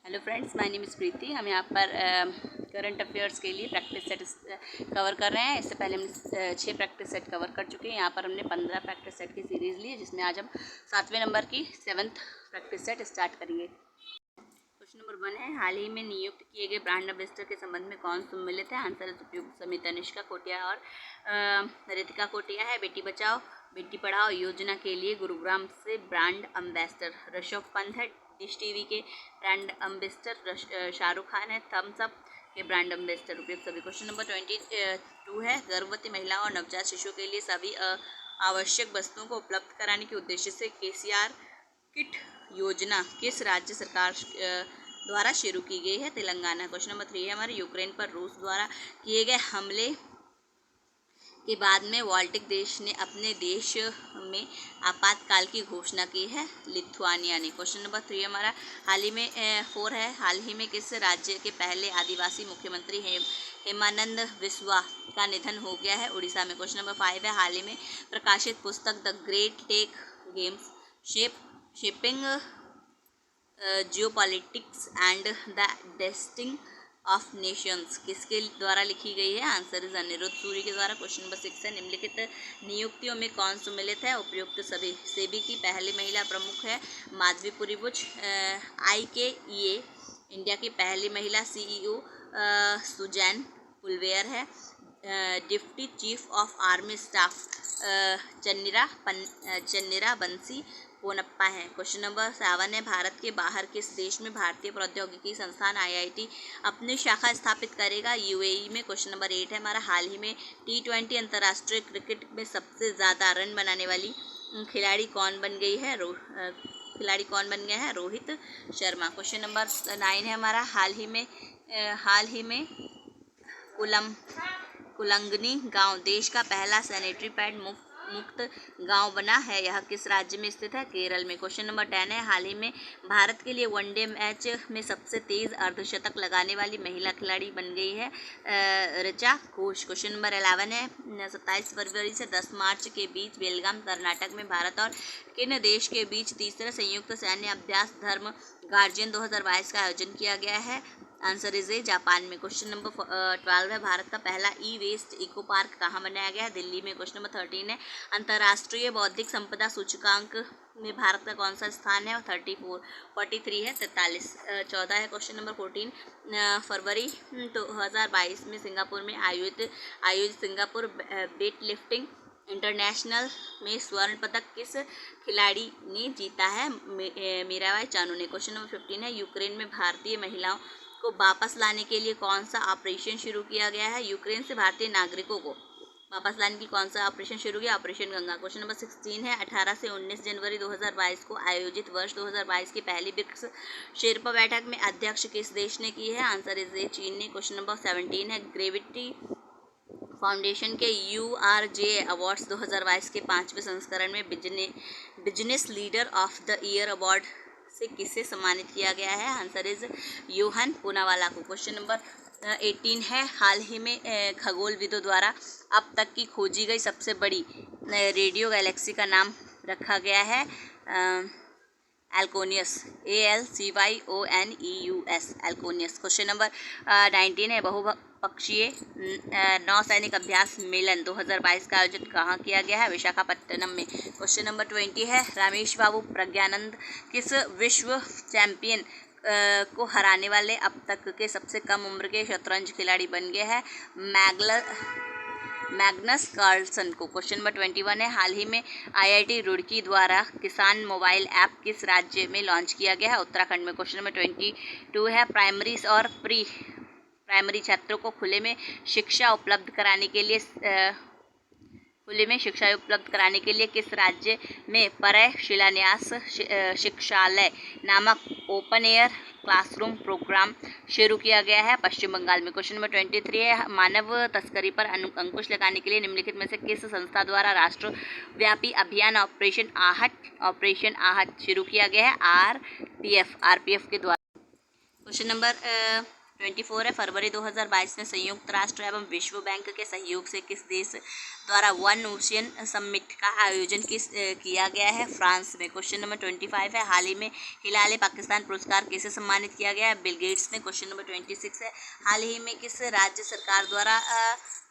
Hello friends, my name is Preeti. हम यहाँ पर करंट अफेयर्स के लिए प्रैक्टिस सेट कवर कर रहे हैं। इससे पहले हमने 6 प्रैक्टिस सेट कवर कर चुके हैं। यहाँ पर हमने 15 प्रैक्टिस सेट की सीरीज़ ली है, जिसमें आज हम 7वें नंबर की 7th प्रैक्टिस सेट स्टार्ट करेंगे। क्वेश्चन नंबर 1 है, हाल ही में नियुक्त किए गए ब्रांड एम्बेसडर के संबंध में कौन सम्मिलित है? आंसर इज उपयुक्त समित तनिष्का कोटिया और रितिका कोटिया है। बेटी बचाओ बेटी पढ़ाओ योजना के लिए गुरुग्राम से ब्रांड एम्बेसडर ऋषभ पंत है। डिश टीवी के ब्रांड एम्बेसडर शाहरुख खान है। थम्स अप के ब्रांड एम्बेसडर उपयुक्त सभी। क्वेश्चन नंबर 22 है, गर्भवती महिलाओं और नवजात शिशुओं के लिए सभी आवश्यक वस्तुओं को उपलब्ध कराने के उद्देश्य से केसीआर किट योजना किस राज्य सरकार द्वारा शुरू की गई है? तेलंगाना। क्वेश्चन नंबर 3 है हमारे, यूक्रेन पर रूस द्वारा किए गए हमले के बाद में बाल्टिक देश ने अपने देश में आपातकाल की घोषणा की है? लिथुआनिया ने। क्वेश्चन नंबर 3 हमारा, हाल ही में 4 है, हाल ही में किस राज्य के पहले आदिवासी मुख्यमंत्री हेमानंद बिस्वा का निधन हो गया है? उड़ीसा में। क्वेश्चन नंबर 5 है, हाल ही में प्रकाशित पुस्तक the great tech games shaping geopolitics and the destiny of nations किसके द्वारा लिखी गई है? आंसर इज अनिरुद्ध सूरी के द्वारा। क्वेश्चन नंबर 6 है, निम्नलिखित नियुक्तियों में कौन सम्मिलित है? उपयुक्त सभी। सेबी की पहली महिला प्रमुख है माधवीपुरी बुच। IKEA इंडिया की पहली महिला CEO सुजैन पुलवेयर है। Deputy chief of army staff Channira Bansi Ponnappa है। क्वेश्चन नंबर 7 है, भारत के बाहर किस देश में भारतीय प्रौद्योगिकी संस्थान IIT अपनी शाखा स्थापित करेगा? UAE में। क्वेश्चन नंबर 8 है हमारा, हाल ही में T20 अंतर्राष्ट्रीय क्रिकेट में सबसे ज़्यादा रन बनाने वाली खिलाड़ी कौन बन गई है? रोहित शर्मा। क्वेश्चन नंबर 9 है हमारा, हाल ही में कुलंगनी गांव देश का पहला सैनिटरी पैड मुक्त गांव बना है। यह किस राज्य में स्थित है? केरल में। क्वेश्चन नंबर 10 है, हाल ही में भारत के लिए वनडे मैच में सबसे तेज अर्धशतक लगाने वाली महिला खिलाड़ी बन गई है ऋचा घोष। क्वेश्चन नंबर 11 है, 27 फरवरी से 10 मार्च के बीच बेलगाम कर्नाटक में भारत और किन देश के बीच तीसरा संयुक्त सैन्य अभ्यास धर्म गार्जियन 2022 का आयोजन किया गया है? आंसर इज ए जापान में। क्वेश्चन नंबर 12 है, भारत का पहला ई-वेस्ट इको पार्क कहाँ बनाया गया है? दिल्ली में। क्वेश्चन नंबर 13 है, अंतर्राष्ट्रीय बौद्धिक संपदा सूचकांक में भारत का कौन सा स्थान है? 43 है, 43। 14 है क्वेश्चन नंबर 14, फरवरी 2022 में सिंगापुर में आयोजित सिंगापुर वेट लिफ्टिंग इंटरनेशनल में स्वर्ण पदक किस खिलाड़ी ने जीता है? मीराबाई चानू ने। क्वेश्चन नंबर 15 है, यूक्रेन में भारतीय महिलाओं को वापस लाने के लिए कौन सा ऑपरेशन शुरू किया गया है? यूक्रेन से भारतीय नागरिकों को वापस लाने के लिए कौन सा ऑपरेशन शुरू किया? ऑपरेशन गंगा। क्वेश्चन नंबर 16 है, 18 से 19 जनवरी 2022 को आयोजित वर्ष 2022 की पहली ब्रिक्स शेरपा बैठक में अध्यक्ष किस देश ने की है? आंसर इज ए चीन ने। क्वेश्चन नंबर 17 है, ग्रेविटी फाउंडेशन के URJ अवार्ड्स 2022 के 5वें संस्करण में business leader of the year award से किसे सम्मानित किया गया है? आंसर इज योहन पूनावाला को। क्वेश्चन नंबर 18 है, हाल ही में खगोलविदों द्वारा अब तक की खोजी गई सबसे बड़ी रेडियो गैलेक्सी का नाम रखा गया है एल्कोनियस। ALCYONEUS एल्कोनियस। क्वेश्चन नंबर 19 है, बहुपक्षीय नौसैनिक अभ्यास मेलन 2022 का आयोजन कहाँ किया गया है? विशाखापट्टनम में। क्वेश्चन नंबर 20 है, रमेश बाबू प्रज्ञानंद किस विश्व चैंपियन को हराने वाले अब तक के सबसे कम उम्र के शतरंज खिलाड़ी बन गए हैं? मैग्नस कार्लसन को। क्वेश्चन नंबर 21 है, हाल ही में IIT रुड़की द्वारा किसान मोबाइल ऐप किस राज्य में लॉन्च किया गया है? उत्तराखंड में। क्वेश्चन नंबर 22 है, प्राइमरी और प्री प्राइमरी छात्रों को खुले में शिक्षा उपलब्ध कराने के लिए किस राज्य में परय शिलान्यास शिक्षालय नामक ओपन एयर क्लासरूम प्रोग्राम शुरू किया गया है? पश्चिम बंगाल में। क्वेश्चन नंबर 23 है, मानव तस्करी पर अंकुश लगाने के लिए निम्नलिखित में से किस संस्था द्वारा राष्ट्रव्यापी अभियान ऑपरेशन आहट शुरू किया गया है? RPF के द्वारा। क्वेश्चन नंबर 24 है फरवरी 2022 में संयुक्त राष्ट्र एवं विश्व बैंक के सहयोग से किस देश द्वारा वन ओशियन समिट का आयोजन किया गया है? फ्रांस में। क्वेश्चन नंबर 25 है हाल ही में हिलाल पाकिस्तान पुरस्कार किसे सम्मानित किया गया है? बिल गेट्स ने। क्वेश्चन नंबर 26 है हाल ही में किस राज्य सरकार द्वारा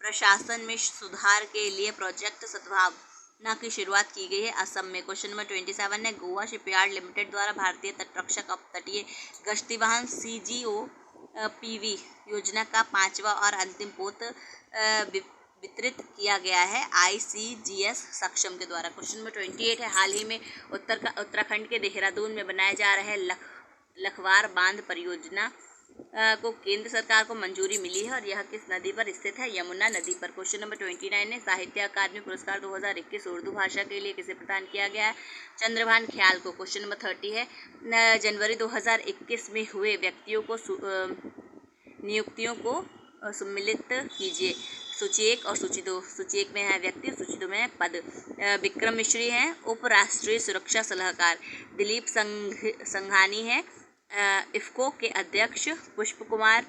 प्रशासन में सुधार के लिए प्रोजेक्ट सद्भावना की शुरुआत की गई है? असम में। क्वेश्चन नंबर 27 है गोवा शिपयार्ड लिमिटेड द्वारा भारतीय तटरक्षक अपतटीय गश्ती वाहन CGOPV योजना का 5वां और अंतिम पोत वितरित किया गया है ICGS सक्षम के द्वारा। क्वेश्चन नंबर 28 है हाल ही में उत्तराखंड के देहरादून में बनाए जा रहे लखवार बांध परियोजना को केंद्र सरकार को मंजूरी मिली है और यह किस नदी पर स्थित है? यमुना नदी पर। क्वेश्चन नंबर 29 है साहित्य अकादमी पुरस्कार 2021 उर्दू भाषा के लिए किसे प्रदान किया गया है? चंद्रभान ख्याल को। क्वेश्चन नंबर 30 है जनवरी 2021 में हुए व्यक्तियों को नियुक्तियों को सम्मिलित कीजिए। सूची 1 और सूची 2। सूची 1 में है व्यक्ति, सूची 2 में है पद। विक्रम मिश्री हैं उप राष्ट्रीय सुरक्षा सलाहकार। दिलीप संघानी हैं इफ्को के अध्यक्ष। पुष्प कुमार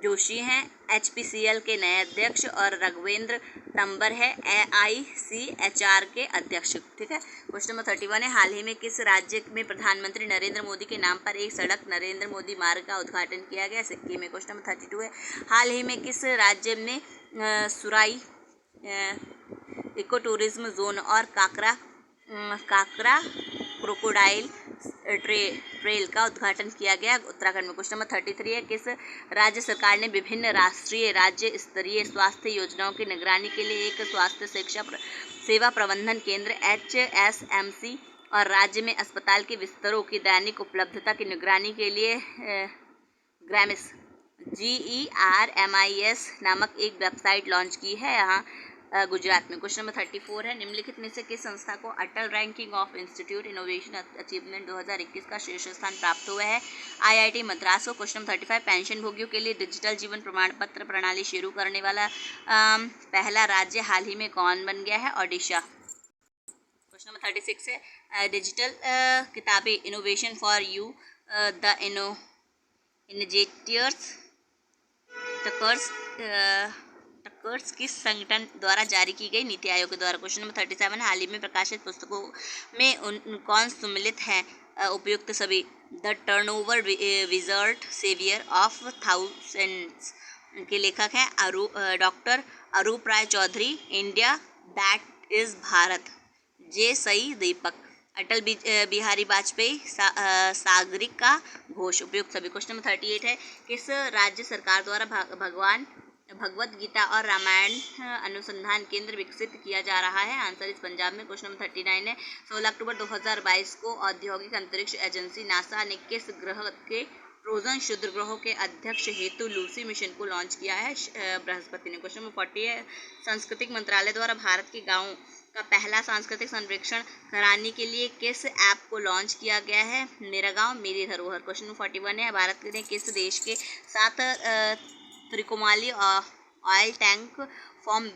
जोशी हैं HPCL के नए अध्यक्ष और राघवेंद्र तंबर है AICHR के अध्यक्ष। ठीक है। क्वेश्चन नंबर 31 है हाल ही में किस राज्य में प्रधानमंत्री नरेंद्र मोदी के नाम पर एक सड़क नरेंद्र मोदी मार्ग का उद्घाटन किया गया? सिक्किम में। क्वेश्चन नंबर 32 है हाल ही में किस राज्य में सुराई इको टूरिज्म जोन और काकरा क्रोकोडाइल ट्रेल का उद्घाटन किया गया? उत्तराखंड में। क्वेश्चन नंबर 33 है किस राज्य सरकार ने विभिन्न राष्ट्रीय राज्य स्तरीय स्वास्थ्य योजनाओं की निगरानी के लिए एक स्वास्थ्य सेवा प्रबंधन केंद्र HSMC और राज्य में अस्पताल के बिस्तरों की दैनिक उपलब्धता की निगरानी के लिए GERMIS नामक एक वेबसाइट लॉन्च की है यहाँ गुजरात में। क्वेश्चन नंबर 34 है निम्नलिखित में से किस संस्था को Atal ranking of institute innovation achievement 2021 का शीर्ष स्थान प्राप्त हुआ है? IIT मद्रास को। क्वेश्चन नंबर 35 पेंशन भोगियों के लिए डिजिटल जीवन प्रमाण पत्र प्रणाली शुरू करने वाला पहला राज्य हाल ही में कौन बन गया है? ओडिशा। क्वेश्चन नंबर 36 है डिजिटल किताबें इनोवेशन फॉर यू द इनोजेटियर्स टक्कर्स किस संगठन द्वारा जारी की गई? नीति आयोग के द्वारा। क्वेश्चन नंबर 37 हाल ही में प्रकाशित पुस्तकों में कौन सम्मिलित है? उपयुक्त सभी। The turnover wizard saviour of thousands के लेखक हैं doctor Arup Roy Choudhury. India that is Bharat J Sai Deepak. Atal Bihari Vajpayee Sagarika Ghosh. उपयुक्त सभी। क्वेश्चन नंबर 38 है किस राज्य सरकार द्वारा भगवत गीता और रामायण अनुसंधान केंद्र विकसित किया जा रहा है? आंसर इस पंजाब में। क्वेश्चन नंबर 39 है 16 अक्टूबर 2022 को औद्योगिक अंतरिक्ष एजेंसी नासा ने किस ग्रह के ट्रोजन क्षुद्र ग्रहों के अध्यक्ष हेतु लूसी मिशन को लॉन्च किया है? बृहस्पति ने। क्वेश्चन नंबर 40 है सांस्कृतिक मंत्रालय द्वारा भारत के गाँवों का पहला सांस्कृतिक सर्वेक्षण कराने के लिए किस ऐप को लॉन्च किया गया है? मेरा गाँव मेरी धरोहर। क्वेश्चन नंबर 41 है भारत ने किस देश के साथ त्रिकोमाली ऑयल टैंक फार्म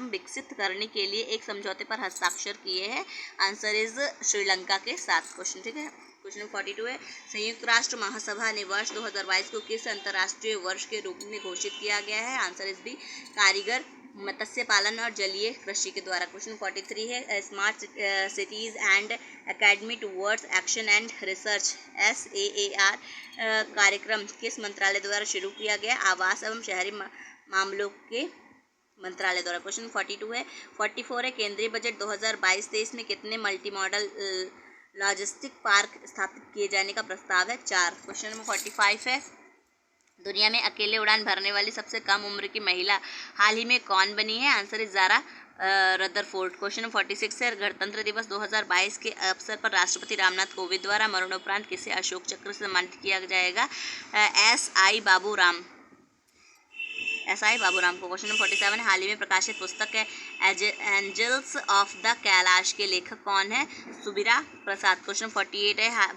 विकसित करने के लिए एक समझौते पर हस्ताक्षर किए हैं? आंसर इज श्रीलंका के साथ। क्वेश्चन ठीक है। क्वेश्चन 42 है संयुक्त राष्ट्र महासभा ने वर्ष 2022 को किस अंतर्राष्ट्रीय वर्ष के रूप में घोषित किया गया है? आंसर इज बी कारीगर मत्स्य पालन और जलीय कृषि के द्वारा। क्वेश्चन 43 है smart cities and academy towards action and research SAAR कार्यक्रम किस मंत्रालय द्वारा शुरू किया गया? आवास एवं शहरी मामलों के मंत्रालय द्वारा। क्वेश्चन 42 है 44 है केंद्रीय बजट 2022-23 में कितने मल्टी मॉडल लॉजिस्टिक पार्क स्थापित किए जाने का प्रस्ताव है? 4। क्वेश्चन नंबर 45 है दुनिया में अकेले उड़ान भरने वाली सबसे कम उम्र की महिला हाल ही में कौन बनी है? Answer is Zara Rutherford. Question number 46 है गणतंत्र दिवस 2022 के अवसर पर राष्ट्रपति रामनाथ कोविंद द्वारा मरणोपरांत किसे अशोक चक्र से सम्मानित किया जाएगा? SI बाबूराम को। क्वेश्चन नंबर 47 हाल ही में प्रकाशित पुस्तक है एंजल्स ऑफ द कैलाश के लेखक कौन है? सुबीरा प्रसाद। क्वेश्चन 48 है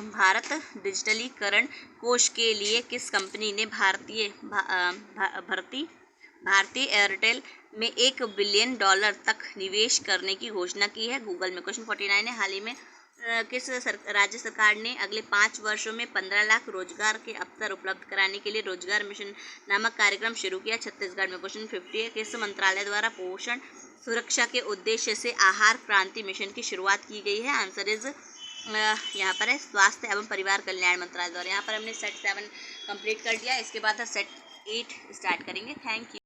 भारत डिजिटलीकरण कोष के लिए किस कंपनी ने भारतीय एयरटेल में $1 बिलियन तक निवेश करने की घोषणा की है? गूगल में। क्वेश्चन 49 है हाल ही में राज्य सरकार ने अगले 5 वर्षों में 15 लाख रोजगार के अवसर उपलब्ध कराने के लिए रोजगार मिशन नामक कार्यक्रम शुरू किया? छत्तीसगढ़ में। क्वेश्चन 50 है, किस मंत्रालय द्वारा पोषण सुरक्षा के उद्देश्य से आहार क्रांति मिशन की शुरुआत की गई है? आंसर इज यहाँ पर है स्वास्थ्य एवं परिवार कल्याण मंत्रालय द्वारा। यहाँ पर हमने सेट 7 कंप्लीट कर दिया, इसके बाद सेट 8 स्टार्ट करेंगे। Thank you.